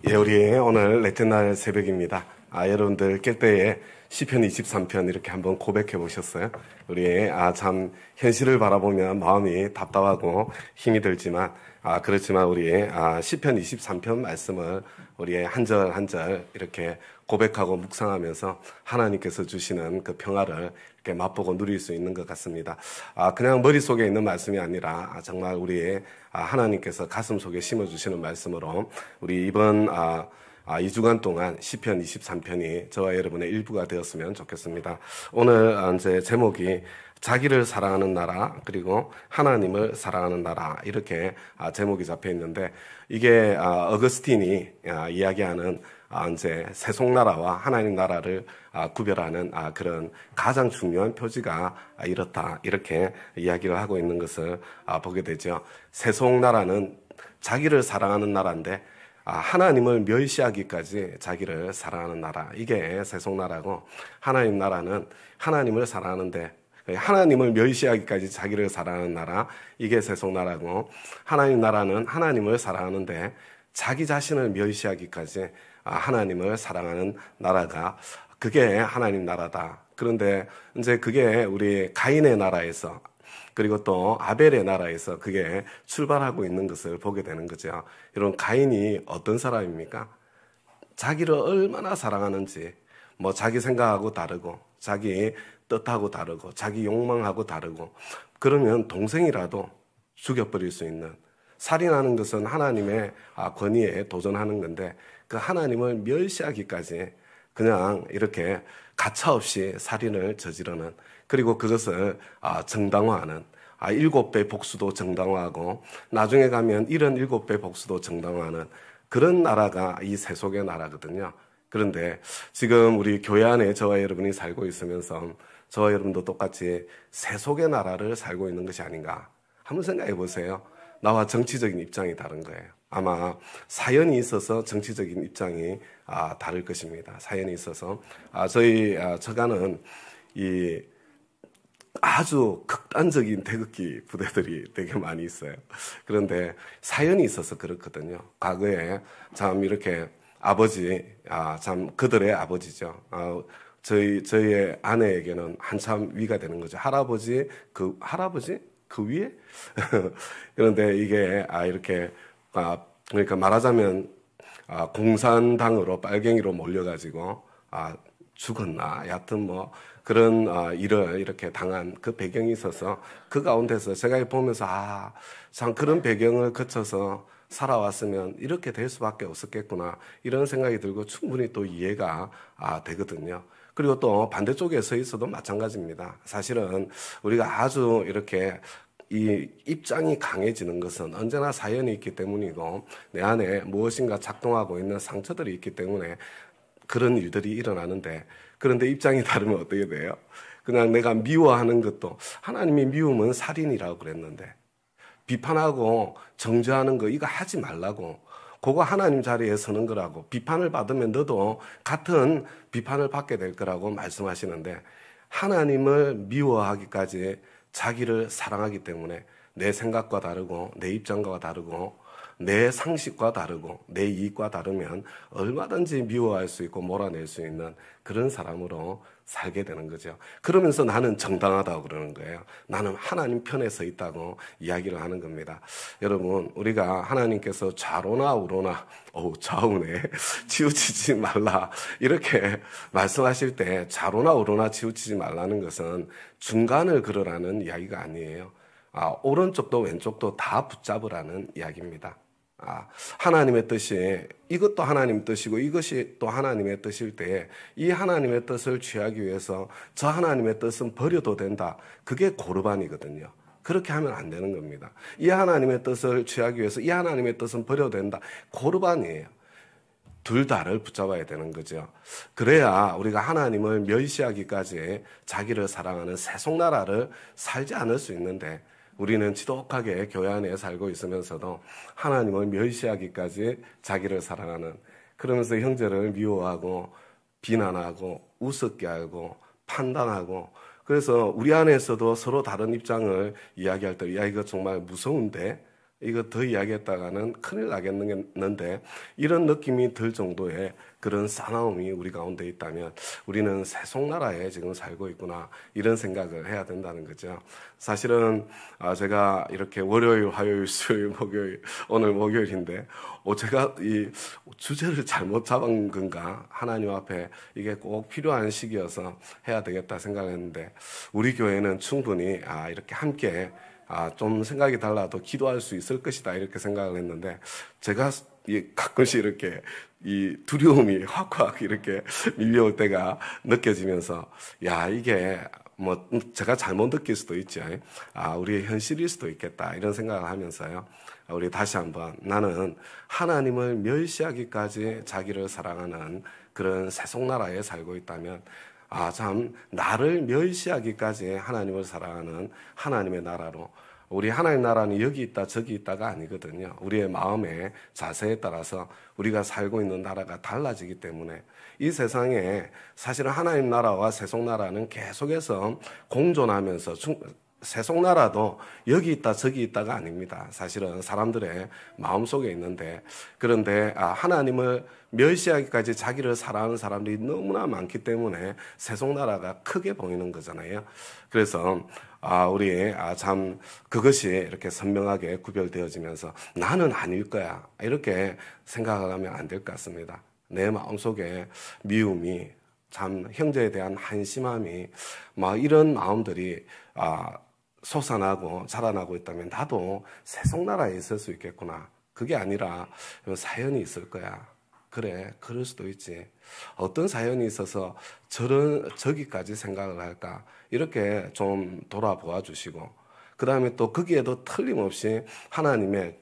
예, 우리 오늘 넷째 날 새벽입니다. 여러분들 깰 때에 시편 23편 이렇게 한번 고백해 보셨어요? 우리 참 현실을 바라보면 마음이 답답하고 힘이 들지만 그렇지만 우리 시편 23편 말씀을 우리 한 절 한 절 이렇게 고백하고 묵상하면서 하나님께서 주시는 그 평화를 이렇게 맛보고 누릴 수 있는 것 같습니다. 그냥 머릿속에 있는 말씀이 아니라 정말 우리의 하나님께서 가슴속에 심어주시는 말씀으로 우리 이번 2주간 동안 시편 23편이 저와 여러분의 일부가 되었으면 좋겠습니다. 오늘 이제 제목이 자기를 사랑하는 나라 그리고 하나님을 사랑하는 나라 이렇게 제목이 잡혀 있는데 이게 어거스틴이 이야기하는 이제 세속나라와 하나님 나라를 구별하는 그런 가장 중요한 표지가 이렇다 이렇게 이야기를 하고 있는 것을 보게 되죠. 세속나라는 자기를 사랑하는 나라인데 하나님을 멸시하기까지 자기를 사랑하는 나라 이게 세속나라고 하나님 나라는 하나님을 사랑하는데 하나님을 멸시하기까지 자기를 사랑하는 나라 이게 세속나라고 하나님 나라는 하나님을 사랑하는데 자기 자신을 멸시하기까지 하나님을 사랑하는 나라가 그게 하나님 나라다. 그런데 이제 그게 우리 가인의 나라에서 그리고 또 아벨의 나라에서 그게 출발하고 있는 것을 보게 되는 거죠. 여러분 가인이 어떤 사람입니까? 자기를 얼마나 사랑하는지 뭐 자기 생각하고 다르고 자기 뜻하고 다르고 자기 욕망하고 다르고 그러면 동생이라도 죽여버릴 수 있는 살인하는 것은 하나님의 권위에 도전하는 건데 그 하나님을 멸시하기까지 그냥 이렇게 가차없이 살인을 저지르는 그리고 그것을 정당화하는 7배 복수도 정당화하고 나중에 가면 77배 복수도 정당화하는 그런 나라가 이 세속의 나라거든요. 그런데 지금 우리 교회 안에 저와 여러분이 살고 있으면서 저와 여러분도 똑같이 세속의 나라를 살고 있는 것이 아닌가 한번 생각해 보세요. 나와 정치적인 입장이 다른 거예요. 아마 사연이 있어서 정치적인 입장이 다를 것입니다. 사연이 있어서 저희 처가는 이 아주 극단적인 태극기 부대들이 되게 많이 있어요. 그런데 사연이 있어서 그렇거든요. 과거에 참 이렇게 아버지 참 그들의 아버지죠. 저희의 아내에게는 한참 위가 되는 거죠. 할아버지 그 위에 그런데 이게 이렇게 그러니까 말하자면 공산당으로 빨갱이로 몰려가지고 죽었나 여하튼 뭐 그런 일을 이렇게 당한 그 배경이 있어서 그 가운데서 제가 보면서 참 그런 배경을 거쳐서 살아왔으면 이렇게 될 수밖에 없었겠구나 이런 생각이 들고 충분히 또 이해가 되거든요. 그리고 또 반대쪽에 서 있어도 마찬가지입니다. 사실은 우리가 아주 이렇게 이 입장이 강해지는 것은 언제나 사연이 있기 때문이고 내 안에 무엇인가 작동하고 있는 상처들이 있기 때문에 그런 일들이 일어나는데 그런데 입장이 다르면 어떻게 돼요? 그냥 내가 미워하는 것도 하나님이 미우면 살인이라고 그랬는데 비판하고 정죄하는 거 이거 하지 말라고 그거 하나님 자리에 서는 거라고 비판을 받으면 너도 같은 비판을 받게 될 거라고 말씀하시는데 하나님을 미워하기까지 자기를 사랑하기 때문에 내 생각과 다르고 내 입장과 다르고 내 상식과 다르고 내 이익과 다르면 얼마든지 미워할 수 있고 몰아낼 수 있는 그런 사람으로 살게 되는 거죠. 그러면서 나는 정당하다고 그러는 거예요. 나는 하나님 편에 서 있다고 이야기를 하는 겁니다. 여러분 우리가 하나님께서 좌로나 우로나 좌우네 치우치지 말라 이렇게 말씀하실 때 좌로나 우로나 치우치지 말라는 것은 중간을 걸으라는 이야기가 아니에요. 오른쪽도 왼쪽도 다 붙잡으라는 이야기입니다. 하나님의 뜻이 이것도 하나님의 뜻이고 이것이 또 하나님의 뜻일 때 이 하나님의 뜻을 취하기 위해서 저 하나님의 뜻은 버려도 된다. 그게 고르반이거든요. 그렇게 하면 안 되는 겁니다. 이 하나님의 뜻을 취하기 위해서 이 하나님의 뜻은 버려도 된다. 고르반이에요. 둘 다를 붙잡아야 되는 거죠. 그래야 우리가 하나님을 멸시하기까지 자기를 사랑하는 세속나라를 살지 않을 수 있는데 우리는 지독하게 교회 안에 살고 있으면서도 하나님을 멸시하기까지 자기를 사랑하는 그러면서 형제를 미워하고 비난하고 우습게 하고 판단하고 그래서 우리 안에서도 서로 다른 입장을 이야기할 때 이거 정말 무서운데 이거 더 이야기했다가는 큰일 나겠는데 이런 느낌이 들 정도의 그런 싸나움이 우리 가운데 있다면 우리는 세속나라에 지금 살고 있구나 이런 생각을 해야 된다는 거죠. 사실은 제가 이렇게 월요일, 화요일, 수요일, 목요일 오늘 목요일인데 제가 이 주제를 잘못 잡은 건가 하나님 앞에 이게 꼭 필요한 시기여서 해야 되겠다 생각했는데 우리 교회는 충분히 이렇게 함께 좀 생각이 달라도 기도할 수 있을 것이다 이렇게 생각을 했는데 제가 가끔씩 이렇게 이 두려움이 확확 이렇게 밀려올 때가 느껴지면서 이게 뭐 제가 잘못 느낄 수도 있죠. 우리의 현실일 수도 있겠다 이런 생각을 하면서요. 우리 다시 한번 나는 하나님을 멸시하기까지 자기를 사랑하는 그런 세속나라에 살고 있다면 참 나를 멸시하기까지 하나님을 사랑하는 하나님의 나라로 우리 하나님 나라는 여기 있다 저기 있다가 아니거든요. 우리의 마음의 자세에 따라서 우리가 살고 있는 나라가 달라지기 때문에 이 세상에 사실은 하나님 나라와 세속 나라는 계속해서 공존하면서 세속 나라도 여기 있다 저기 있다가 아닙니다. 사실은 사람들의 마음속에 있는데 그런데 하나님을 멸시하기까지 자기를 사랑하는 사람들이 너무나 많기 때문에 세속 나라가 크게 보이는 거잖아요. 그래서 우리 참 그것이 이렇게 선명하게 구별되어지면서 나는 아닐 거야 이렇게 생각을 하면 안 될 것 같습니다. 내 마음속에 미움이 참 형제에 대한 한심함이 이런 마음들이 솟아나고 자라나고 있다면 나도 세속나라에 있을 수 있겠구나. 그게 아니라 사연이 있을 거야. 그래, 그럴 수도 있지. 어떤 사연이 있어서 저기까지 생각을 할까? 이렇게 좀 돌아보아 주시고, 그 다음에 또 거기에도 틀림없이 하나님의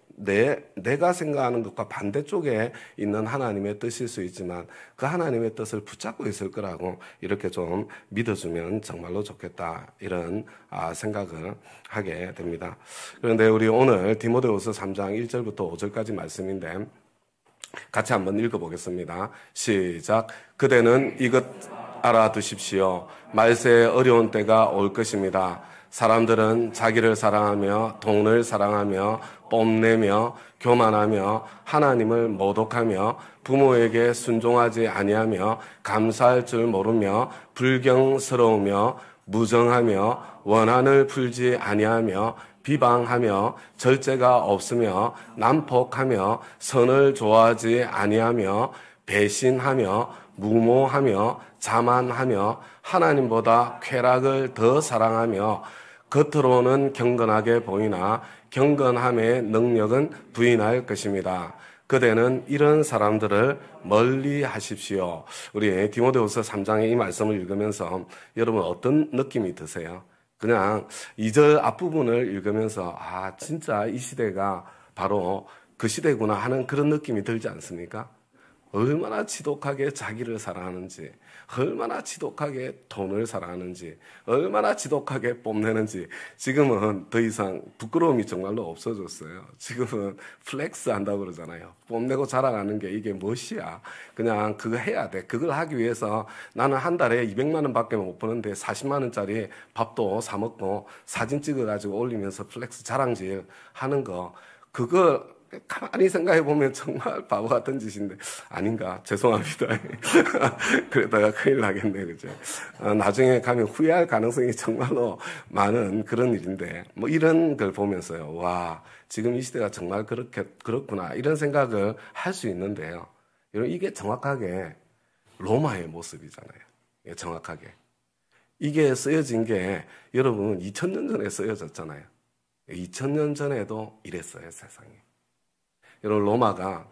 내가 생각하는 것과 반대쪽에 있는 하나님의 뜻일 수 있지만 그 하나님의 뜻을 붙잡고 있을 거라고 이렇게 좀 믿어주면 정말로 좋겠다 이런 생각을 하게 됩니다. 그런데 우리 오늘 디모데후서 3장 1절부터 5절까지 말씀인데 같이 한번 읽어보겠습니다. 시작. 그대는 이것 알아두십시오. 말세에 어려운 때가 올 것입니다. 사람들은 자기를 사랑하며 돈을 사랑하며 뽐내며 교만하며 하나님을 모독하며 부모에게 순종하지 아니하며 감사할 줄 모르며 불경스러우며 무정하며 원한을 풀지 아니하며 비방하며 절제가 없으며 난폭하며 선을 좋아하지 아니하며 배신하며 무모하며 자만하며 하나님보다 쾌락을 더 사랑하며 겉으로는 경건하게 보이나 경건함의 능력은 부인할 것입니다. 그대는 이런 사람들을 멀리 하십시오. 우리 디모데후서 3장의 이 말씀을 읽으면서 여러분 어떤 느낌이 드세요? 그냥 2절 앞부분을 읽으면서 진짜 이 시대가 바로 그 시대구나 하는 그런 느낌이 들지 않습니까? 얼마나 지독하게 자기를 사랑하는지, 얼마나 지독하게 돈을 사랑하는지, 얼마나 지독하게 뽐내는지. 지금은 더 이상 부끄러움이 정말로 없어졌어요. 지금은 플렉스 한다고 그러잖아요. 뽐내고 자랑하는 게 이게 무엇이야. 그냥 그거 해야 돼. 그걸 하기 위해서 나는 한 달에 200만 원밖에 못 버는데 40만 원짜리 밥도 사 먹고 사진 찍어가지고 올리면서 플렉스 자랑질 하는 거, 그걸 가만히 생각해 보면 정말 바보 같은 짓인데 아닌가? 죄송합니다. 그러다가 큰일 나겠네, 그죠? 나중에 가면 후회할 가능성이 정말로 많은 그런 일인데 뭐 이런 걸 보면서요, 와, 지금 이 시대가 정말 그렇구나 이런 생각을 할 수 있는데요. 여러분 이게 정확하게 로마의 모습이잖아요. 정확하게 이게 쓰여진 게 여러분 2000년 전에 쓰여졌잖아요. 2000년 전에도 이랬어요, 세상이. 여러분 로마가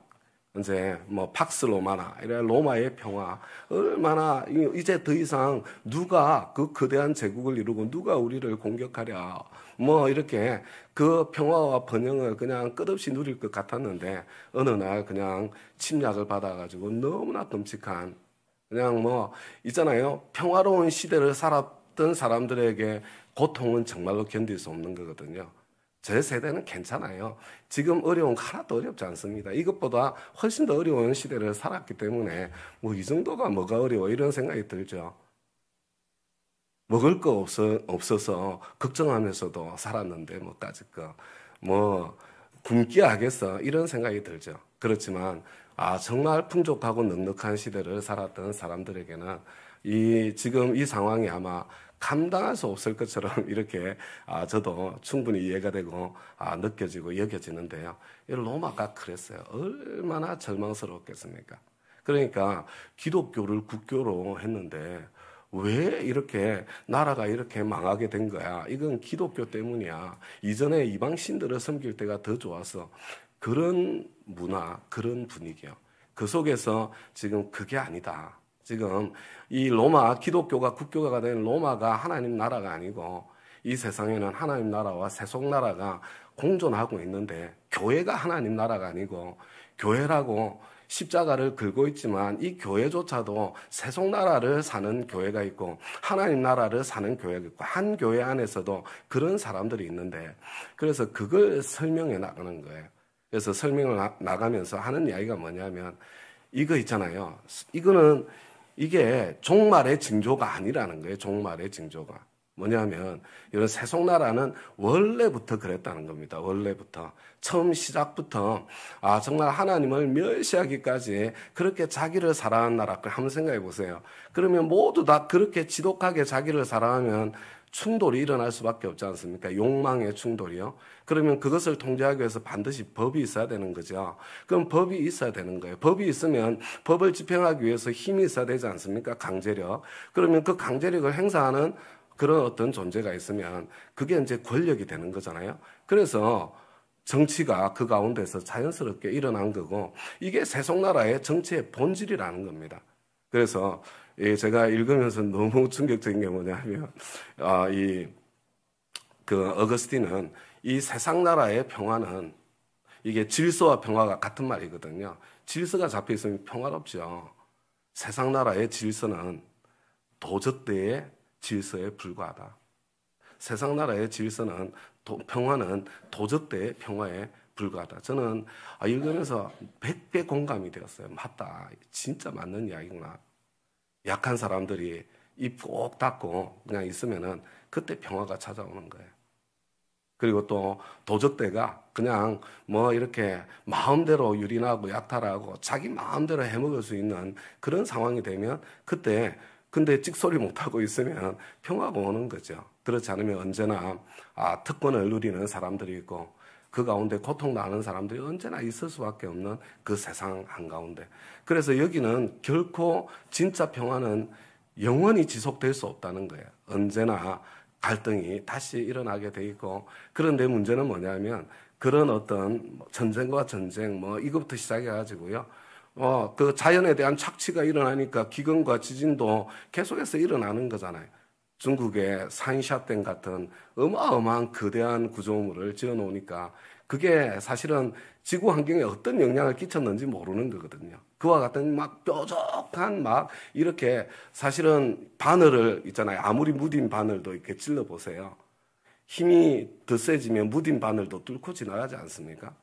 이제 뭐 팍스 로마나 이런 로마의 평화 얼마나 이제 더 이상 누가 그 거대한 제국을 이루고 누가 우리를 공격하랴 뭐 이렇게 그 평화와 번영을 그냥 끝없이 누릴 것 같았는데 어느 날 그냥 침략을 받아가지고 너무나 끔찍한 그냥 뭐 있잖아요. 평화로운 시대를 살았던 사람들에게 고통은 정말로 견딜 수 없는 거거든요. 제 세대는 괜찮아요. 지금 어려운 거 하나도 어렵지 않습니다. 이것보다 훨씬 더 어려운 시대를 살았기 때문에 뭐 이 정도가 뭐가 어려워 이런 생각이 들죠. 먹을 거 없어서 걱정하면서도 살았는데 뭐까짓 거 뭐 굶기 하겠어 이런 생각이 들죠. 그렇지만 정말 풍족하고 넉넉한 시대를 살았던 사람들에게는 지금 이 상황이 아마 감당할 수 없을 것처럼 이렇게 저도 충분히 이해가 되고 느껴지고 여겨지는데요. 이 로마가 그랬어요. 얼마나 절망스러웠겠습니까? 그러니까 기독교를 국교로 했는데 왜 이렇게 나라가 이렇게 망하게 된 거야? 이건 기독교 때문이야. 이전에 이방신들을 섬길 때가 더 좋았어. 그런 문화, 그런 분위기요. 그 속에서 지금 그게 아니다. 지금 이 로마, 기독교가 국교가 된 로마가 하나님 나라가 아니고 이 세상에는 하나님 나라와 세속 나라가 공존하고 있는데 교회가 하나님 나라가 아니고 교회라고 십자가를 걸고 있지만 이 교회조차도 세속 나라를 사는 교회가 있고 하나님 나라를 사는 교회가 있고 한 교회 안에서도 그런 사람들이 있는데 그래서 그걸 설명해 나가는 거예요. 그래서 설명을 나가면서 하는 이야기가 뭐냐면 이거 있잖아요. 이게 종말의 징조가 아니라는 거예요. 종말의 징조가. 뭐냐면 이런 세속나라는 원래부터 그랬다는 겁니다. 원래부터. 처음 시작부터 정말 하나님을 멸시하기까지 그렇게 자기를 사랑한 나라. 한번 생각해 보세요. 그러면 모두 다 그렇게 지독하게 자기를 사랑하면 충돌이 일어날 수밖에 없지 않습니까? 욕망의 충돌이요. 그러면 그것을 통제하기 위해서 반드시 법이 있어야 되는 거죠. 그럼 법이 있어야 되는 거예요. 법이 있으면 법을 집행하기 위해서 힘이 있어야 되지 않습니까? 강제력. 그러면 그 강제력을 행사하는 그런 어떤 존재가 있으면 그게 이제 권력이 되는 거잖아요. 그래서 정치가 그 가운데서 자연스럽게 일어난 거고 이게 세속나라의 정치의 본질이라는 겁니다. 그래서 제가 읽으면서 너무 충격적인 게 뭐냐면 어거스틴은 이 세상 나라의 평화는 이게 질서와 평화가 같은 말이거든요. 질서가 잡혀 있으면 평화롭죠. 세상 나라의 질서는 도적대의 질서에 불과하다. 세상 나라의 질서는 평화는 도적대의 평화에 불과하다. 저는 읽으면서 100배 공감이 되었어요. 맞다. 진짜 맞는 이야기구나. 약한 사람들이 입 꼭 닫고 그냥 있으면은 그때 평화가 찾아오는 거예요. 그리고 또 도적대가 그냥 이렇게 마음대로 유린하고 약탈하고 자기 마음대로 해먹을 수 있는 그런 상황이 되면 근데 찍소리 못하고 있으면 평화가 오는 거죠. 그렇지 않으면 언제나 특권을 누리는 사람들이 있고 그 가운데 고통나는 사람들이 언제나 있을 수밖에 없는 그 세상 한가운데. 그래서 여기는 결코 진짜 평화는 영원히 지속될 수 없다는 거예요. 언제나 갈등이 다시 일어나게 돼 있고 그런데 문제는 뭐냐면 그런 어떤 전쟁과 전쟁 이것부터 시작해가지고요. 그 자연에 대한 착취가 일어나니까 기근과 지진도 계속해서 일어나는 거잖아요. 중국의 산샤댐 같은 어마어마한 거대한 구조물을 지어놓으니까 그게 사실은 지구 환경에 어떤 영향을 끼쳤는지 모르는 거거든요. 그와 같은 뾰족한 이렇게 사실은 바늘을 있잖아요. 아무리 무딘 바늘도 이렇게 찔러보세요. 힘이 더 세지면 무딘 바늘도 뚫고 지나가지 않습니까?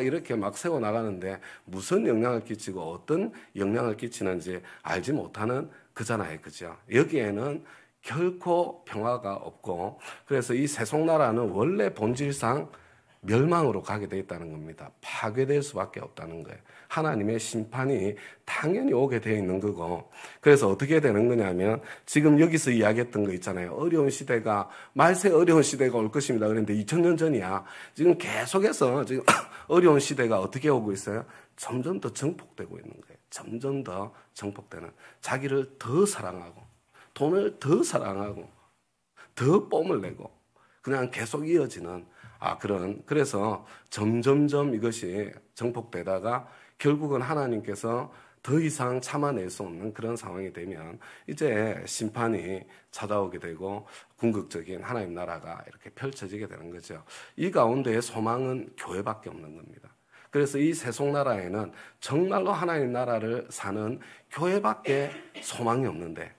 이렇게 세워나가는데 무슨 영향을 끼치고 어떤 영향을 끼치는지 알지 못하는 그잖아요. 그죠? 여기에는 결코 평화가 없고 그래서 이 세속나라는 원래 본질상 멸망으로 가게 돼 있다는 겁니다. 파괴될 수밖에 없다는 거예요. 하나님의 심판이 당연히 오게 되어 있는 거고 그래서 어떻게 되는 거냐면 지금 여기서 이야기했던 거 있잖아요. 어려운 시대가 말세 어려운 시대가 올 것입니다. 그런데 2000년 전이야. 지금 계속해서 지금 어려운 시대가 어떻게 오고 있어요? 점점 더 정복되고 있는 거예요. 점점 더 정복되는 자기를 더 사랑하고 돈을 더 사랑하고 더 뽐을 내고 그냥 계속 이어지는 그래서 점점점 이것이 정복되다가 결국은 하나님께서 더 이상 참아낼 수 없는 그런 상황이 되면 이제 심판이 찾아오게 되고 궁극적인 하나님 나라가 이렇게 펼쳐지게 되는 거죠. 이 가운데의 소망은 교회밖에 없는 겁니다. 그래서 이 세속나라에는 정말로 하나님 나라를 사는 교회밖에 소망이 없는데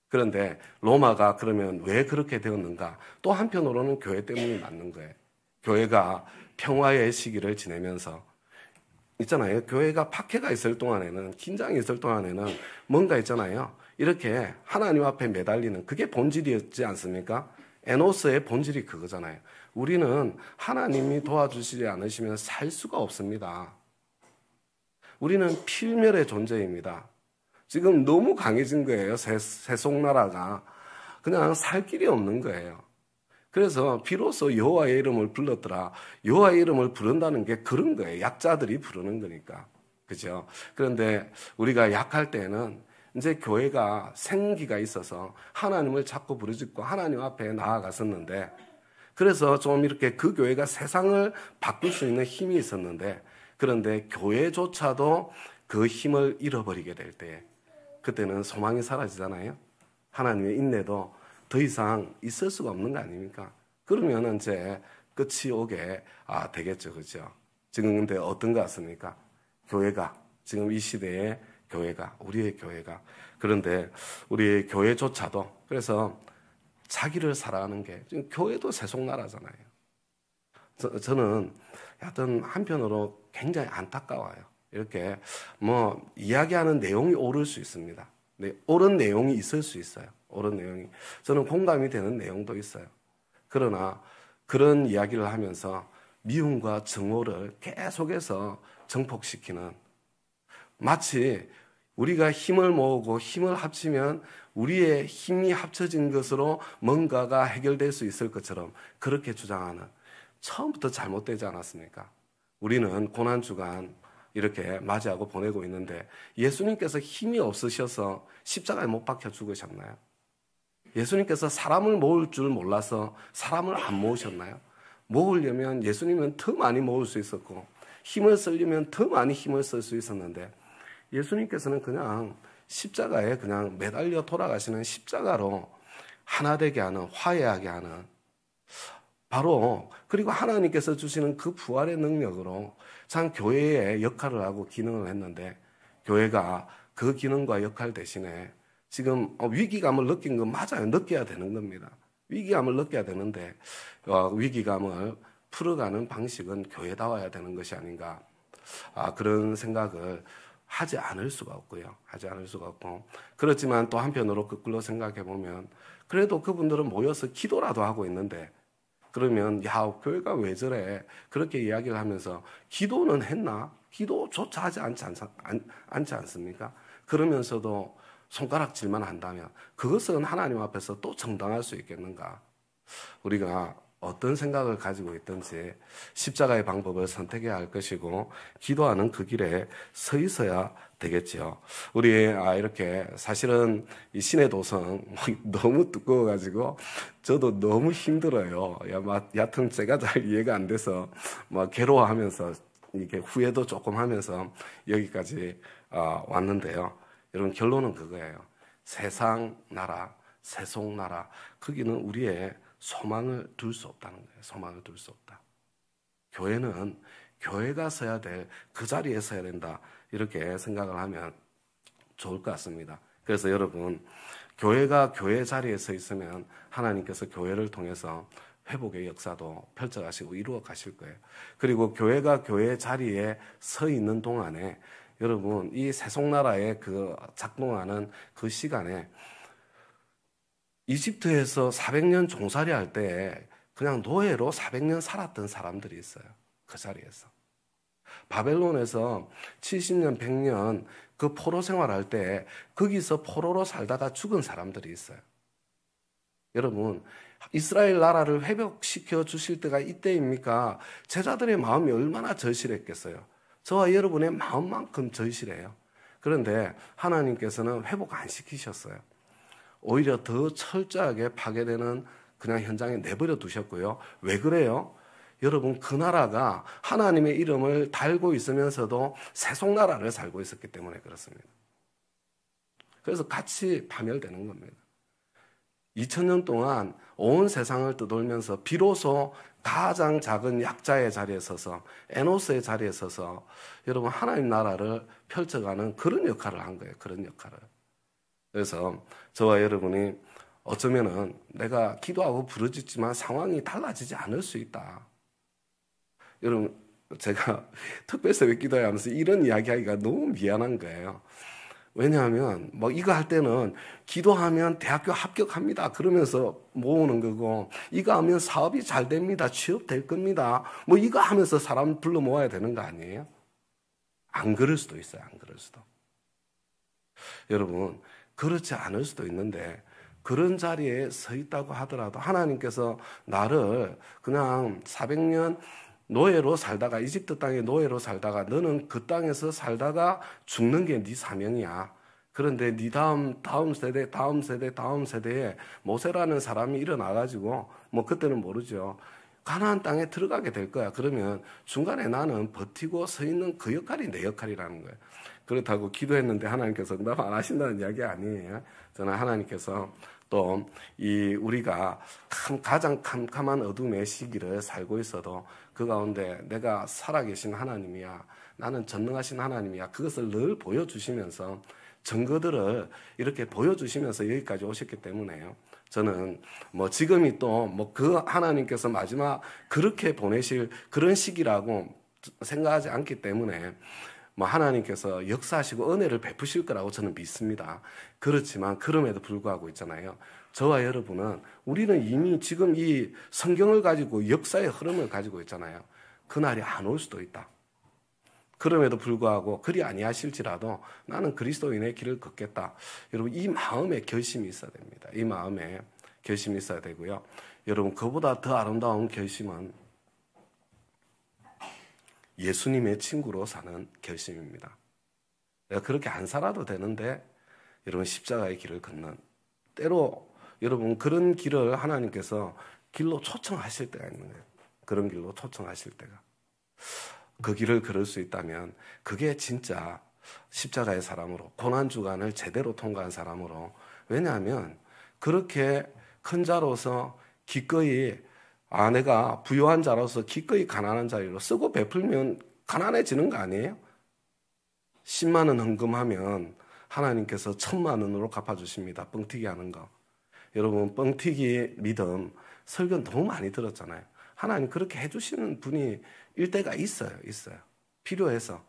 그런데 로마가 그러면 왜 그렇게 되었는가? 또 한편으로는 교회 때문이 맞는 거예요. 교회가 평화의 시기를 지내면서 있잖아요. 교회가 박해가 있을 동안에는 긴장이 있을 동안에는 뭔가 있잖아요. 이렇게 하나님 앞에 매달리는 그게 본질이었지 않습니까? 에노스의 본질이 그거잖아요. 우리는 하나님이 도와주시지 않으시면 살 수가 없습니다. 우리는 필멸의 존재입니다. 지금 너무 강해진 거예요. 세속나라가. 그냥 살 길이 없는 거예요. 그래서 비로소 여호와의 이름을 불렀더라. 여호와의 이름을 부른다는 게 그런 거예요. 약자들이 부르는 거니까. 그죠? 그런데 우리가 약할 때는 이제 교회가 생기가 있어서 하나님을 자꾸 부르짖고 하나님 앞에 나아갔었는데, 그래서 좀 이렇게 그 교회가 세상을 바꿀 수 있는 힘이 있었는데, 그런데 교회조차도 그 힘을 잃어버리게 될 때, 그때는 소망이 사라지잖아요. 하나님의 인내도 더 이상 있을 수가 없는 거 아닙니까? 그러면 이제 끝이 오게 되겠죠. 그죠? 지금 근데 어떤 것 같습니까? 교회가, 지금 이 시대의 교회가, 우리의 교회가. 그런데 우리의 교회조차도, 그래서 자기를 사랑하는 게, 지금 교회도 세속나라잖아요. 저는 하여튼 한편으로 굉장히 안타까워요. 이렇게 뭐 이야기하는 내용이 옳을 수 있습니다. 네, 옳은 내용이 있을 수 있어요. 옳은 내용이. 저는 공감이 되는 내용도 있어요. 그러나 그런 이야기를 하면서 미움과 증오를 계속해서 정폭시키는, 마치 우리가 힘을 모으고 힘을 합치면 우리의 힘이 합쳐진 것으로 뭔가가 해결될 수 있을 것처럼 그렇게 주장하는, 처음부터 잘못되지 않았습니까? 우리는 고난주간 이렇게 맞이하고 보내고 있는데, 예수님께서 힘이 없으셔서 십자가에 못 박혀 죽으셨나요? 예수님께서 사람을 모을 줄 몰라서 사람을 안 모으셨나요? 모으려면 예수님은 더 많이 모을 수 있었고, 힘을 쓰려면 더 많이 힘을 쓸 수 있었는데, 예수님께서는 그냥 십자가에 그냥 매달려 돌아가시는 십자가로 하나 되게 하는, 화해하게 하는, 바로, 그리고 하나님께서 주시는 그 부활의 능력으로 참 교회의 역할을 하고 기능을 했는데, 교회가 그 기능과 역할 대신에 지금 위기감을 느낀 건 맞아요. 느껴야 되는 겁니다. 위기감을 느껴야 되는데, 위기감을 풀어가는 방식은 교회다워야 되는 것이 아닌가. 그런 생각을 하지 않을 수가 없고요. 하지 않을 수가 없고. 그렇지만 또 한편으로 거꾸로 생각해 보면, 그래도 그분들은 모여서 기도라도 하고 있는데, 그러면 야, 교회가 왜 저래? 그렇게 이야기를 하면서 기도는 했나? 기도조차 하지 않지 않습니까? 그러면서도 손가락질만 한다면 그것은 하나님 앞에서 또 정당할 수 있겠는가? 우리가 어떤 생각을 가지고 있든지 십자가의 방법을 선택해야 할 것이고, 기도하는 그 길에 서 있어야 되겠죠. 우리 이렇게 사실은 이 신의 도성 너무 두꺼워가지고 저도 너무 힘들어요. 여하튼 제가 잘 이해가 안 돼서 막 괴로워하면서 이게 후회도 조금 하면서 여기까지 왔는데요. 여러분, 결론은 그거예요. 세상 나라, 세속 나라, 거기는 우리의 소망을 둘 수 없다는 거예요. 소망을 둘 수 없다. 교회는 교회가 서야 될 그 자리에 서야 된다. 이렇게 생각을 하면 좋을 것 같습니다. 그래서 여러분, 교회가 교회 자리에 서 있으면 하나님께서 교회를 통해서 회복의 역사도 펼쳐가시고 이루어 가실 거예요. 그리고 교회가 교회 자리에 서 있는 동안에 여러분, 이 세속나라에 그 작동하는 그 시간에 이집트에서 400년 종살이 할 때 그냥 노예로 400년 살았던 사람들이 있어요. 그 자리에서. 바벨론에서 70년, 100년 그 포로 생활할 때 거기서 포로로 살다가 죽은 사람들이 있어요. 여러분, 이스라엘 나라를 회복시켜 주실 때가 이때입니까? 제자들의 마음이 얼마나 절실했겠어요. 저와 여러분의 마음만큼 절실해요. 그런데 하나님께서는 회복 안 시키셨어요. 오히려 더 철저하게 파괴되는 그냥 현장에 내버려 두셨고요. 왜 그래요? 여러분, 그 나라가 하나님의 이름을 달고 있으면서도 세속나라를 살고 있었기 때문에 그렇습니다. 그래서 같이 파멸되는 겁니다. 2000년 동안 온 세상을 떠돌면서 비로소 가장 작은 약자의 자리에 서서, 에노스의 자리에 서서 여러분, 하나님 나라를 펼쳐가는 그런 역할을 한 거예요. 그런 역할을. 그래서 저와 여러분이 어쩌면은 내가 기도하고 부르짖지만 상황이 달라지지 않을 수 있다. 여러분, 제가 특별 새벽 기도회 하면서 이런 이야기하기가 너무 미안한 거예요. 왜냐하면 뭐 이거 할 때는 기도하면 대학교 합격합니다 그러면서 모으는 거고, 이거 하면 사업이 잘 됩니다, 취업 될 겁니다, 뭐 이거 하면서 사람 불러 모아야 되는 거 아니에요? 안 그럴 수도 있어요. 안 그럴 수도. 여러분, 그렇지 않을 수도 있는데, 그런 자리에 서 있다고 하더라도 하나님께서 나를 그냥 400년 노예로 살다가, 이집트 땅에 노예로 살다가 너는 그 땅에서 살다가 죽는 게 네 사명이야. 그런데 네 다음 세대에 모세라는 사람이 일어나가지고, 뭐 그때는 모르죠, 가나안 땅에 들어가게 될 거야. 그러면 중간에 나는 버티고 서 있는 그 역할이 내 역할이라는 거예요. 그렇다고 기도했는데 하나님께서 응답 안 하신다는 이야기 아니에요. 저는 하나님께서 또 이 우리가 가장 캄캄한 어둠의 시기를 살고 있어도 그 가운데 내가 살아계신 하나님이야, 나는 전능하신 하나님이야, 그것을 늘 보여주시면서, 증거들을 이렇게 보여주시면서 여기까지 오셨기 때문에요. 저는 뭐 지금이 또 뭐 그 하나님께서 마지막 그렇게 보내실 그런 시기라고 생각하지 않기 때문에 뭐 하나님께서 역사하시고 은혜를 베푸실 거라고 저는 믿습니다. 그렇지만 그럼에도 불구하고 있잖아요, 저와 여러분은, 우리는 이미 지금 이 성경을 가지고 역사의 흐름을 가지고 있잖아요. 그날이 안 올 수도 있다. 그럼에도 불구하고 그리 아니하실지라도 나는 그리스도인의 길을 걷겠다. 여러분, 이 마음에 결심이 있어야 됩니다. 이 마음에 결심이 있어야 되고요. 여러분, 그보다 더 아름다운 결심은 예수님의 친구로 사는 결심입니다. 내가 그렇게 안 살아도 되는데 여러분, 십자가의 길을 걷는, 때로 여러분 그런 길을 하나님께서 길로 초청하실 때가 있는 거예요. 그런 길로 초청하실 때가. 그 길을 걸을 수 있다면 그게 진짜 십자가의 사람으로, 고난주간을 제대로 통과한 사람으로. 왜냐하면 그렇게 큰 자로서 기꺼이, 내가 부유한 자로서 기꺼이 가난한 자리로 쓰고 베풀면 가난해지는 거 아니에요? 10만 원 헌금하면 하나님께서 1000만 원으로 갚아주십니다. 뻥튀기 하는 거. 여러분, 뻥튀기 믿음 설교 너무 많이 들었잖아요. 하나님 그렇게 해주시는 분이 일대가 있어요. 필요해서.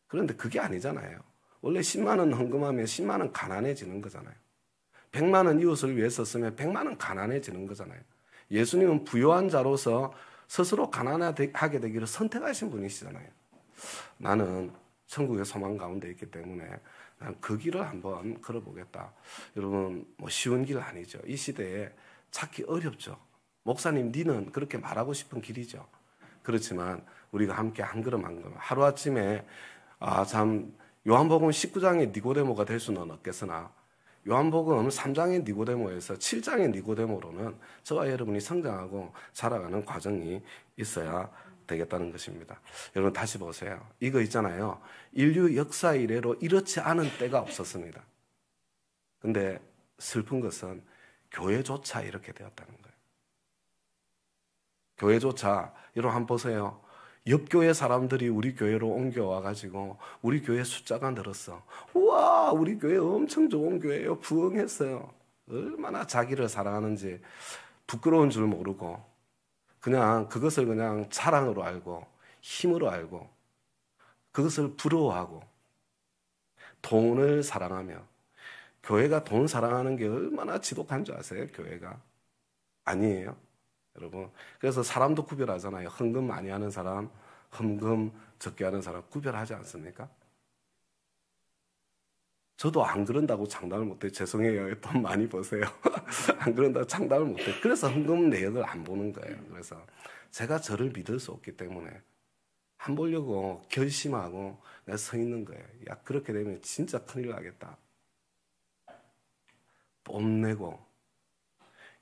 그런데 그게 아니잖아요. 원래 10만 원 헌금하면 10만 원 가난해지는 거잖아요. 100만 원 이웃을 위해서 쓰면 100만 원 가난해지는 거잖아요. 예수님은 부유한 자로서 스스로 가난하게 되기를 선택하신 분이시잖아요. 나는 천국의 소망 가운데 있기 때문에 난 그 길을 한번 걸어보겠다. 여러분, 뭐 쉬운 길 아니죠. 이 시대에 찾기 어렵죠. 목사님, 니는 그렇게 말하고 싶은 길이죠. 그렇지만 우리가 함께 한 걸음 한 걸음, 하루아침에 요한복음 19장의 니고데모가 될 수는 없겠으나 요한복음 3장의 니고데모에서 7장의 니고데모로는 저와 여러분이 성장하고 자라가는 과정이 있어야 되겠다는 것입니다. 여러분, 다시 보세요. 이거 있잖아요. 인류 역사 이래로 이렇지 않은 때가 없었습니다. 근데 슬픈 것은 교회조차 이렇게 되었다는 거예요. 교회조차, 여러분 한번 보세요. 옆 교회 사람들이 우리 교회로 옮겨와가지고 우리 교회 숫자가 늘었어. 우와, 우리 교회 엄청 좋은 교회예요. 부흥했어요. 얼마나 자기를 사랑하는지 부끄러운 줄 모르고 그냥 그것을 그냥 자랑으로 알고 힘으로 알고 그것을 부러워하고 돈을 사랑하며, 교회가 돈 사랑하는 게 얼마나 지독한 줄 아세요? 교회가 아니에요, 여러분. 그래서 사람도 구별하잖아요. 헌금 많이 하는 사람, 헌금 적게 하는 사람 구별하지 않습니까? 저도 안 그런다고 장담을 못해요. 죄송해요. 돈 많이 버세요. 안 그런다고 장담을 못해요. 그래서 헌금 내역을 안 보는 거예요. 그래서 제가 저를 믿을 수 없기 때문에 안 보려고 결심하고 내가 서 있는 거예요. 야, 그렇게 되면 진짜 큰일 나겠다. 뽐내고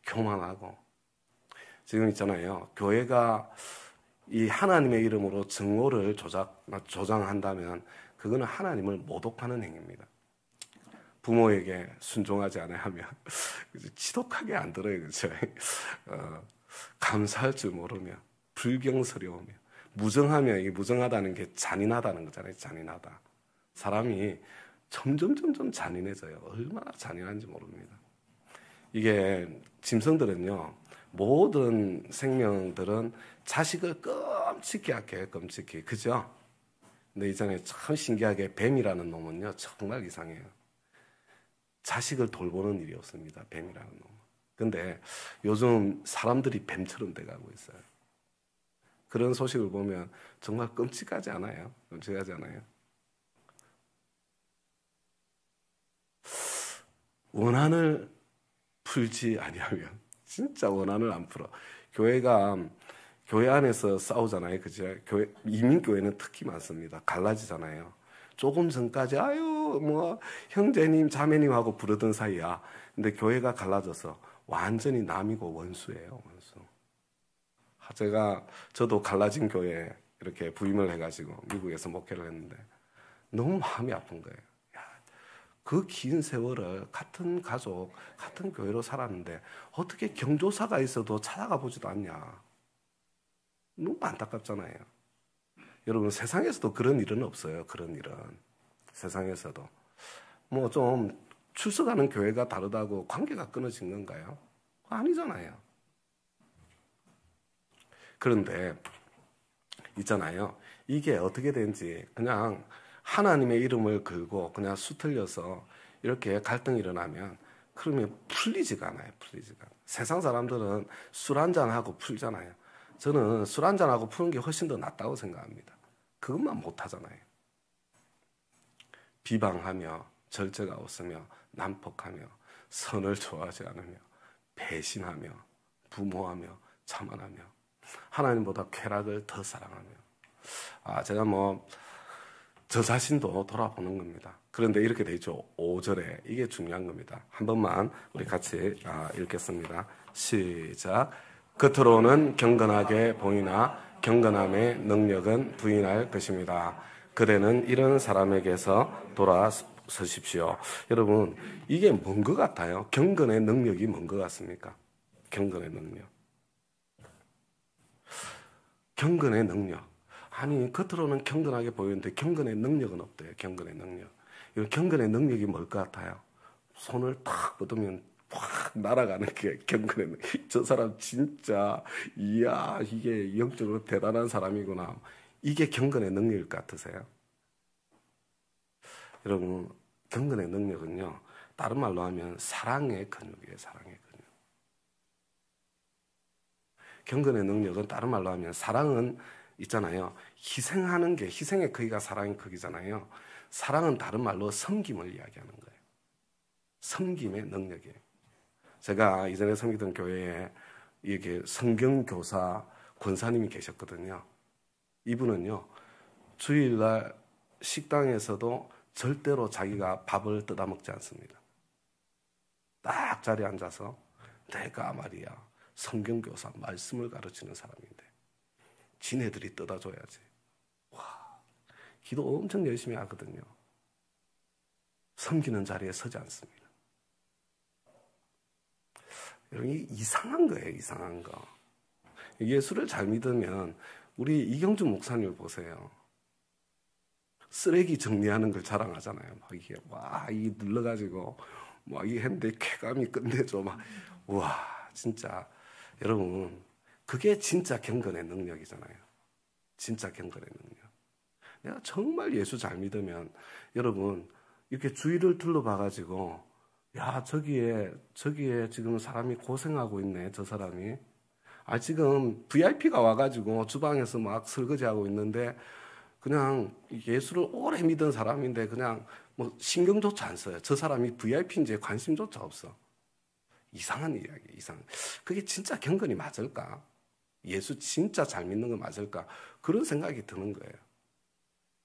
교만하고. 지금 있잖아요. 교회가 이 하나님의 이름으로 증오를 조장한다면 그거는 하나님을 모독하는 행위입니다. 부모에게 순종하지 않아야 하면 지독하게 안 들어요. 그렇죠? 감사할 줄 모르며 불경스러우며 무정하며, 이 무정하다는 게 잔인하다는 거잖아요. 잔인하다. 사람이 점점 잔인해져요. 얼마나 잔인한지 모릅니다. 이게 짐승들은요, 모든 생명들은 자식을 끔찍히 약해요. 끔찍히. 그죠? 근데 이전에 참 신기하게 뱀이라는 놈은요 정말 이상해요. 자식을 돌보는 일이 없습니다. 뱀이라는 놈. 근데 요즘 사람들이 뱀처럼 돼가고 있어요. 그런 소식을 보면 정말 끔찍하지 않아요? 끔찍하지 않아요? 원한을 풀지 아니하면 진짜 원한을 안 풀어. 교회 안에서 싸우잖아요. 그죠? 이민교회는 특히 많습니다. 갈라지잖아요. 조금 전까지 뭐 형제님 자매님하고 부르던 사이야. 근데 교회가 갈라져서 완전히 남이고 원수예요. 원수. 저도 갈라진 교회에 이렇게 부임을 해가지고 미국에서 목회를 했는데 너무 마음이 아픈 거예요. 그 긴 세월을 같은 가족, 같은 교회로 살았는데 어떻게 경조사가 있어도 찾아가 보지도 않냐. 너무 안타깝잖아요. 여러분, 세상에서도 그런 일은 없어요. 그런 일은. 세상에서도. 뭐 좀 출석하는 교회가 다르다고 관계가 끊어진 건가요? 아니잖아요. 그런데 있잖아요. 이게 어떻게 된지 그냥 하나님의 이름을 걸고 그냥 수틀려서 이렇게 갈등이 일어나면 그러면 풀리지가 않아요. 풀리지가 않아요. 세상 사람들은 술 한잔하고 풀잖아요. 저는 술 한잔하고 푸는 게 훨씬 더 낫다고 생각합니다. 그것만 못하잖아요. 비방하며 절제가 없으며 난폭하며 선을 좋아하지 않으며 배신하며 부모하며 자만하며 하나님보다 쾌락을 더 사랑하며 제가 저 자신도 돌아보는 겁니다. 그런데 이렇게 돼 있죠. 5절에 이게 중요한 겁니다. 한 번만 우리 같이 읽겠습니다. 시작. 겉으로는 경건하게 보이나 경건함의 능력은 부인할 것입니다. 그대는 이런 사람에게서 돌아서십시오. 여러분, 이게 뭔 것 같아요? 경건의 능력이 뭔 것 같습니까? 경건의 능력. 경건의 능력. 아니, 겉으로는 경건하게 보이는데 경건의 능력은 없대요. 경건의 능력. 이 경건의 능력이 뭘 것 같아요? 손을 탁 뻗으면 확 날아가는 게 경건의 능력. 저 사람 진짜 이야, 이게 영적으로 대단한 사람이구나. 이게 경건의 능력일 것 같으세요? 여러분, 경건의 능력은요, 다른 말로 하면 사랑의 근육이에요. 사랑의 근육. 경건의 능력은 다른 말로 하면 사랑은 있잖아요. 희생하는 게, 희생의 크기가 사랑의 크기잖아요. 사랑은 다른 말로 섬김을 이야기하는 거예요. 섬김의 능력이에요. 제가 이전에 섬기던 교회에 이렇게 성경교사 권사님이 계셨거든요. 이분은요, 주일날 식당에서도 절대로 자기가 밥을 뜯어먹지 않습니다. 딱 자리에 앉아서 내가 말이야 성경교사 말씀을 가르치는 사람인데 지네들이 뜯어줘야지. 와, 기도 엄청 열심히 하거든요. 섬기는 자리에 서지 않습니다. 여러분, 이상한 거예요. 이상한 거. 예수를 잘 믿으면 우리 이경주 목사님을 보세요. 쓰레기 정리하는 걸 자랑하잖아요. 막 이게 이 눌러가지고 막 이게 했는데 쾌감이 끝내줘. 와, 진짜 여러분, 그게 진짜 경건의 능력이잖아요. 진짜 경건의 능력. 내가 정말 예수 잘 믿으면 여러분 이렇게 주위를 둘러봐가지고 야, 저기에 지금 사람이 고생하고 있네. 저 사람이. 지금 VIP가 와가지고 주방에서 막 설거지하고 있는데 그냥 예수를 오래 믿은 사람인데 그냥 신경조차 안 써요. 저 사람이 VIP인지 관심조차 없어. 이상한 이야기, 그게 진짜 경건이 맞을까? 예수 진짜 잘 믿는 거 맞을까? 그런 생각이 드는 거예요.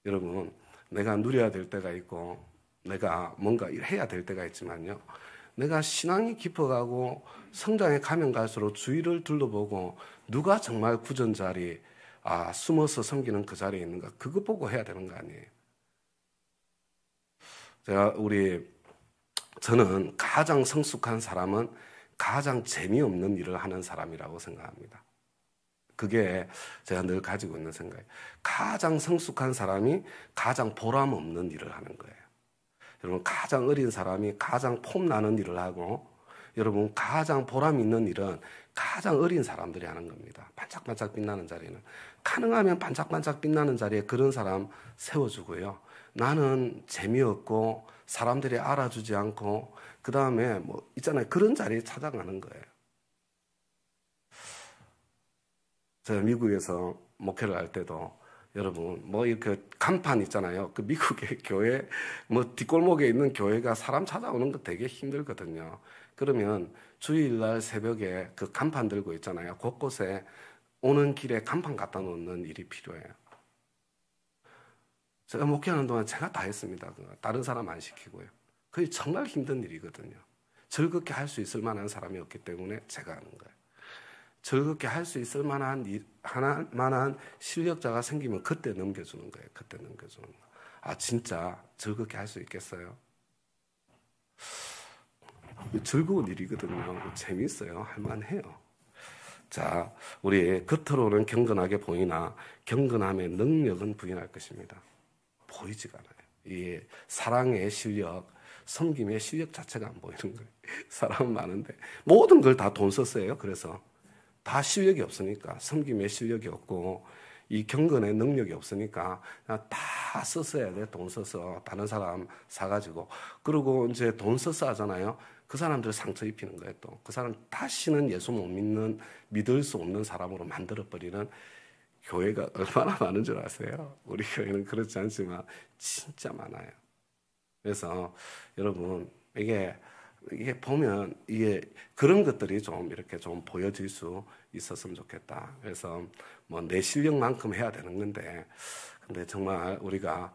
여러분, 내가 누려야 될 때가 있고 내가 뭔가 해야 될 때가 있지만요. 내가 신앙이 깊어가고 성장에 가면 갈수록 주위를 둘러보고 누가 정말 구전 자리, 숨어서 섬기는 그 자리에 있는가, 그거 보고 해야 되는 거 아니에요. 저는 가장 성숙한 사람은 가장 재미없는 일을 하는 사람이라고 생각합니다. 그게 제가 늘 가지고 있는 생각이에요. 가장 성숙한 사람이 가장 보람 없는 일을 하는 거예요. 여러분, 가장 어린 사람이 가장 폼나는 일을 하고, 여러분, 가장 보람 있는 일은 가장 어린 사람들이 하는 겁니다. 반짝반짝 빛나는 자리는. 가능하면 반짝반짝 빛나는 자리에 그런 사람 세워주고요. 나는 재미없고 사람들이 알아주지 않고 그 다음에 뭐 있잖아요. 그런 자리에 찾아가는 거예요. 제가 미국에서 목회를 할 때도 여러분 뭐 이렇게 간판 있잖아요. 그 미국의 교회 뭐 뒷골목에 있는 교회가 사람 찾아오는 거 되게 힘들거든요. 그러면 주일날 새벽에 그 간판 들고 있잖아요. 곳곳에 오는 길에 간판 갖다 놓는 일이 필요해요. 제가 목회하는 동안 제가 다 했습니다. 다른 사람 안 시키고요. 그게 정말 힘든 일이거든요. 즐겁게 할 수 있을 만한 사람이 없기 때문에 제가 하는 거예요. 즐겁게 할 수 있을 만한 실력자가 생기면 그때 넘겨주는 거예요. 그때 넘겨주는 거. 아, 진짜 즐겁게 할 수 있겠어요? 즐거운 일이거든요. 재밌어요. 할만해요. 자, 우리 겉으로는 경건하게 보이나 경건함의 능력은 부인할 것입니다. 보이지가 않아요. 이 사랑의 실력, 섬김의 실력 자체가 안 보이는 거예요. 사람은 많은데 모든 걸 다 돈 썼어요. 그래서 다 실력이 없으니까, 섬김의 실력이 없고 이 경건의 능력이 없으니까 그냥 다 썼어야 돼. 돈 써서 다른 사람 사가지고. 그리고 이제 돈 써서 하잖아요. 그 사람들 상처 입히는 거예요. 또 그 사람 다시는 예수 못 믿을 수 없는 사람으로 만들어버리는 교회가 얼마나 많은 줄 아세요? 우리 교회는 그렇지 않지만 진짜 많아요. 그래서 여러분 이게 보면 이게 그런 것들이 좀 이렇게 좀 보여질 수 있었으면 좋겠다. 그래서 뭐 내 실력만큼 해야 되는 건데, 근데 정말 우리가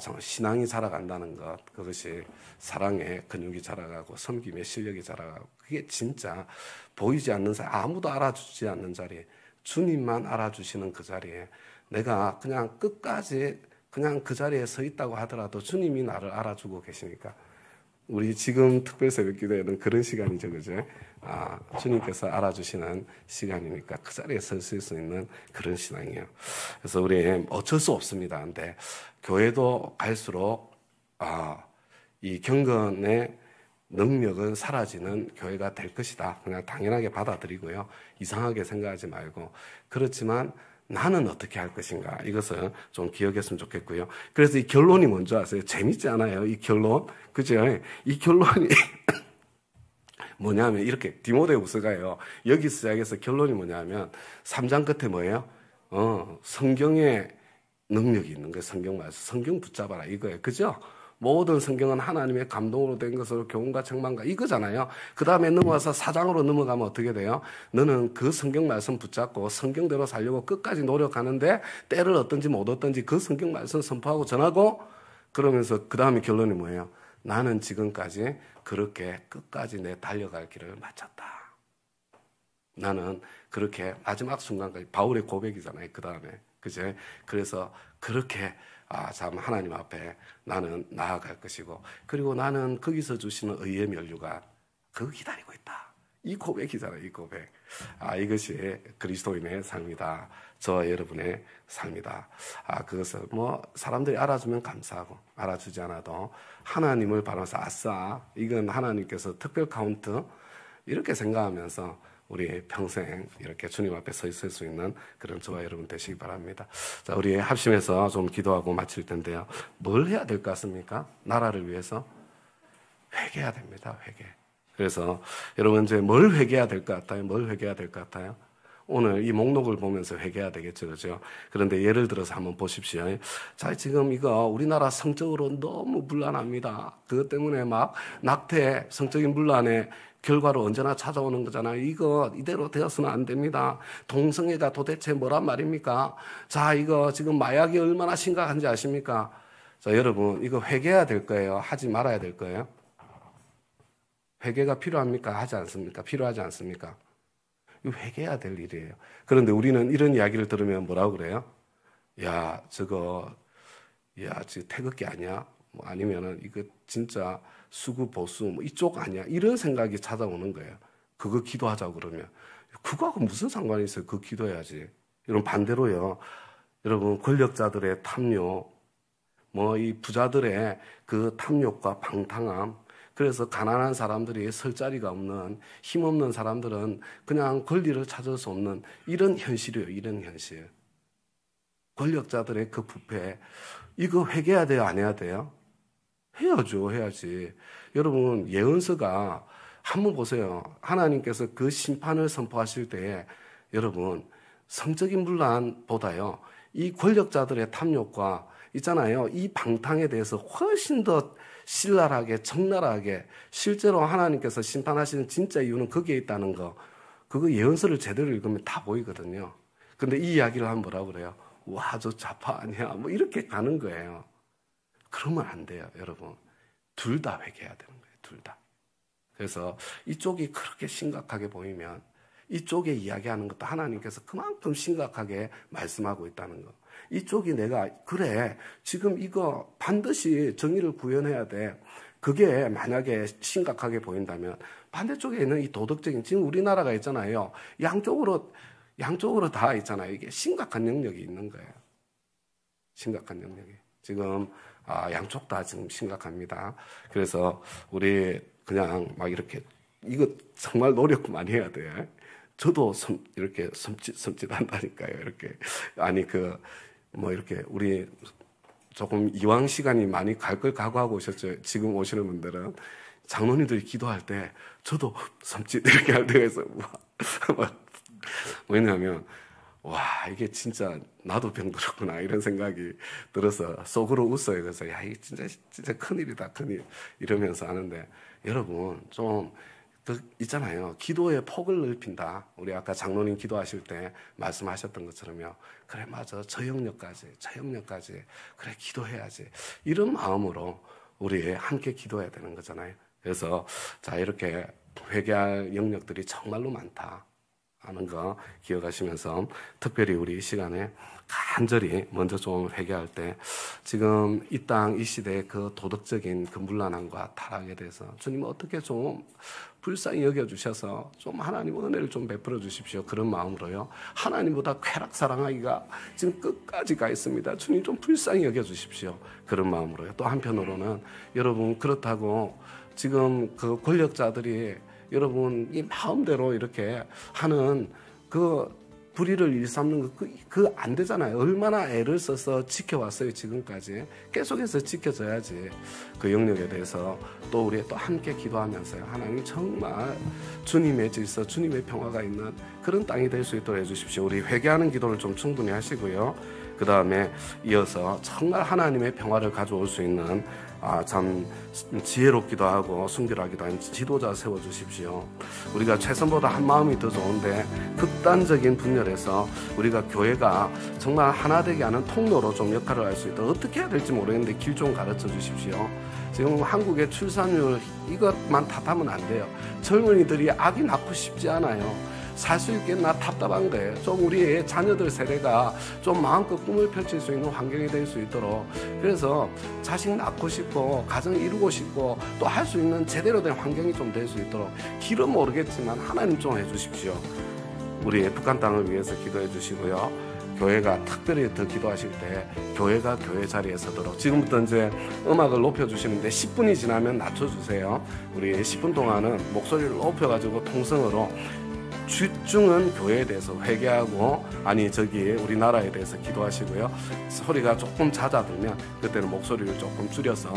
정말 신앙이 자라간다는 것, 그것이 사랑의 근육이 자라가고 섬김의 실력이 자라가고, 그게 진짜 보이지 않는 자리, 아무도 알아주지 않는 자리, 주님만 알아주시는 그 자리에 내가 그냥 끝까지 그냥 그 자리에 서 있다고 하더라도 주님이 나를 알아주고 계시니까, 우리 지금 특별 새벽 기도에는 그런 시간이죠, 그죠? 주님께서 알아주시는 시간이니까 그 자리에 설 수 있는 그런 신앙이에요. 그래서 우리 어쩔 수 없습니다. 근데 교회도 갈수록 이 경건의 능력은 사라지는 교회가 될 것이다. 그냥 당연하게 받아들이고요. 이상하게 생각하지 말고. 그렇지만 나는 어떻게 할 것인가, 이것을 좀 기억했으면 좋겠고요. 그래서 이 결론이 뭔지 아세요? 재밌지 않아요? 이 결론. 그죠? 이 결론이 뭐냐면 이렇게 디모데후서가요. 여기 시작해서 결론이 뭐냐면 3장 끝에 뭐예요? 성경의 능력이 있는 거예요. 성경 말씀. 성경 붙잡아라 이거예요. 그죠? 모든 성경은 하나님의 감동으로 된 것으로 교훈과 책망과 이거잖아요. 그 다음에 넘어와서 4장으로 넘어가면 어떻게 돼요? 너는 그 성경 말씀 붙잡고 성경대로 살려고 끝까지 노력하는데 때를 얻든지 못 얻든지 그 성경 말씀 선포하고 전하고, 그러면서 그 다음에 결론이 뭐예요? 나는 지금까지 그렇게 끝까지 내 달려갈 길을 마쳤다. 나는 그렇게 마지막 순간까지, 바울의 고백이잖아요. 그 다음에. 그제? 그래서 그렇게 참 하나님 앞에 나는 나아갈 것이고, 그리고 나는 거기서 주시는 의의 면류관 그거 기다리고 있다. 이 고백이잖아요. 이 고백. 이것이 그리스도인의 삶이다. 저와 여러분의 삶이다. 그것을 뭐 사람들이 알아주면 감사하고 알아주지 않아도 하나님을 바라면서 아싸, 이건 하나님께서 특별 카운트, 이렇게 생각하면서 우리 평생 이렇게 주님 앞에 서 있을 수 있는 그런 저와 여러분 되시기 바랍니다. 자, 우리 합심해서 좀 기도하고 마칠 텐데요. 뭘 해야 될 것 같습니까? 나라를 위해서 회개해야 됩니다. 회개. 그래서 여러분 이제 뭘 회개해야 될 것 같아요? 뭘 회개해야 될 것 같아요? 오늘 이 목록을 보면서 회개해야 되겠죠, 그렇죠? 그런데 예를 들어서 한번 보십시오. 자, 지금 이거 우리나라 성적으로 너무 문란합니다. 그것 때문에 막 낙태, 성적인 문란에 결과로 언제나 찾아오는 거잖아요. 이거 이대로 되어서는 안 됩니다. 동성애가 도대체 뭐란 말입니까? 자, 이거 지금 마약이 얼마나 심각한지 아십니까? 자, 여러분 이거 회개해야 될 거예요? 하지 말아야 될 거예요? 회개가 필요합니까? 하지 않습니까? 필요하지 않습니까? 이거 회개해야 될 일이에요. 그런데 우리는 이런 이야기를 들으면 뭐라고 그래요? 야, 저거 태극기 아니야? 뭐 아니면은 이거 진짜 수구 보수 뭐 이쪽 아니야? 이런 생각이 찾아오는 거예요. 그거 기도하자고 그러면 그거하고 무슨 상관이 있어요? 그거 기도해야지. 여러분 반대로요. 여러분 권력자들의 탐욕, 뭐 이 부자들의 그 탐욕과 방탕함, 그래서 가난한 사람들이 설 자리가 없는, 힘없는 사람들은 그냥 권리를 찾을 수 없는 이런 현실이에요. 이런 현실. 권력자들의 그 부패, 이거 회개해야 돼요? 안 해야 돼요? 해야죠. 해야지. 여러분, 예언서가 한번 보세요. 하나님께서 그 심판을 선포하실 때에 여러분, 성적인 분란보다요, 이 권력자들의 탐욕과 있잖아요. 이 방탕에 대해서 훨씬 더 신랄하게, 적나라하게 실제로 하나님께서 심판하시는 진짜 이유는 거기에 있다는 거. 그거 예언서를 제대로 읽으면 다 보이거든요. 근데 이 이야기를 하면 뭐라고 그래요? 와, 저 좌파 아니야. 뭐 이렇게 가는 거예요. 그러면 안 돼요, 여러분. 둘 다 회개해야 되는 거예요, 둘 다. 그래서 이쪽이 그렇게 심각하게 보이면 이쪽에 이야기하는 것도 하나님께서 그만큼 심각하게 말씀하고 있다는 거. 이쪽이 내가 그래 지금 이거 반드시 정의를 구현해야 돼. 그게 만약에 심각하게 보인다면 반대쪽에 있는 이 도덕적인 지금 우리나라가 있잖아요. 양쪽으로 다 있잖아요. 이게 심각한 영역이 있는 거예요. 심각한 영역이. 지금 양쪽 다 지금 심각합니다. 그래서 우리 그냥 막 이렇게 이거 정말 노력 많이 해야 돼. 저도 이렇게 섬찟한다니까요. 이렇게 아니 이렇게 우리 조금 이왕 시간이 많이 갈 걸 각오하고 오셨죠. 지금 오시는 분들은 장로님들이 기도할 때 저도 섬찟 이렇게 할 때가 있어요. 왜냐하면 와 이게 진짜 나도 병들었구나 이런 생각이 들어서 속으로 웃어요. 그래서 야 이게 진짜 큰일이다 큰일 이러면서 하는데 여러분 좀 있잖아요. 기도의 폭을 넓힌다. 우리 아까 장로님 기도하실 때 말씀하셨던 것처럼요. 그래 맞아 저 영역까지 그래 기도해야지 이런 마음으로 우리 함께 기도해야 되는 거잖아요. 그래서 자 이렇게 회개할 영역들이 정말로 많다 하는 거 기억하시면서 특별히 우리 이 시간에 간절히 먼저 좀 회개할 때 지금 이 땅 이 시대의 그 도덕적인 그 문란함과 타락에 대해서 주님 어떻게 좀 불쌍히 여겨주셔서 좀 하나님 은혜를 좀 베풀어 주십시오. 그런 마음으로요. 하나님보다 쾌락 사랑하기가 지금 끝까지 가 있습니다. 주님 좀 불쌍히 여겨주십시오. 그런 마음으로요. 또 한편으로는 여러분 그렇다고 지금 그 권력자들이 여러분 이 마음대로 이렇게 하는 그 불의를 일삼는 그 안 되잖아요. 얼마나 애를 써서 지켜왔어요. 지금까지 계속해서 지켜져야지. 그 영역에 대해서 또 우리 또 함께 기도하면서요. 하나님 정말 주님의 질서, 주님의 평화가 있는 그런 땅이 될 수 있도록 해주십시오. 우리 회개하는 기도를 좀 충분히 하시고요. 그 다음에 이어서 정말 하나님의 평화를 가져올 수 있는 참 지혜롭기도 하고 순결하기도 한 지도자 세워주십시오. 우리가 최선보다 한 마음이 더 좋은데 극단적인 분열에서 우리가 교회가 정말 하나 되게 하는 통로로 좀 역할을 할 수 있도록 어떻게 해야 될지 모르겠는데 길 좀 가르쳐 주십시오. 지금 한국의 출산율 이것만 탓하면 안 돼요. 젊은이들이 아기 낳고 싶지 않아요. 살 수 있겠나 답답한 거예요. 좀 우리의 자녀들 세대가 좀 마음껏 꿈을 펼칠 수 있는 환경이 될 수 있도록 그래서 자식 낳고 싶고 가정 이루고 싶고 또 할 수 있는 제대로 된 환경이 좀 될 수 있도록 길은 모르겠지만 하나님 좀 해주십시오. 우리 북한 땅을 위해서 기도해 주시고요. 교회가 특별히 더 기도하실 때 교회가 교회 자리에 서도록 지금부터 이제 음악을 높여주시는데 10분이 지나면 낮춰주세요. 우리 10분 동안은 목소리를 높여가지고 통성으로 집중은 교회에 대해서 회개하고 우리나라에 대해서 기도하시고요. 소리가 조금 잦아들면 그때는 목소리를 조금 줄여서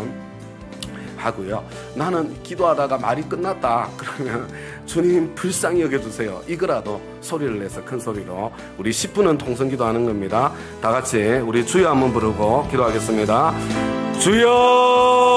하고요. 나는 기도하다가 말이 끝났다 그러면 주님 불쌍히 여겨주세요. 이거라도 소리를 내서 큰 소리로 우리 10분은 통성기도하는 겁니다. 다 같이 우리 주여 한번 부르고 기도하겠습니다. 주여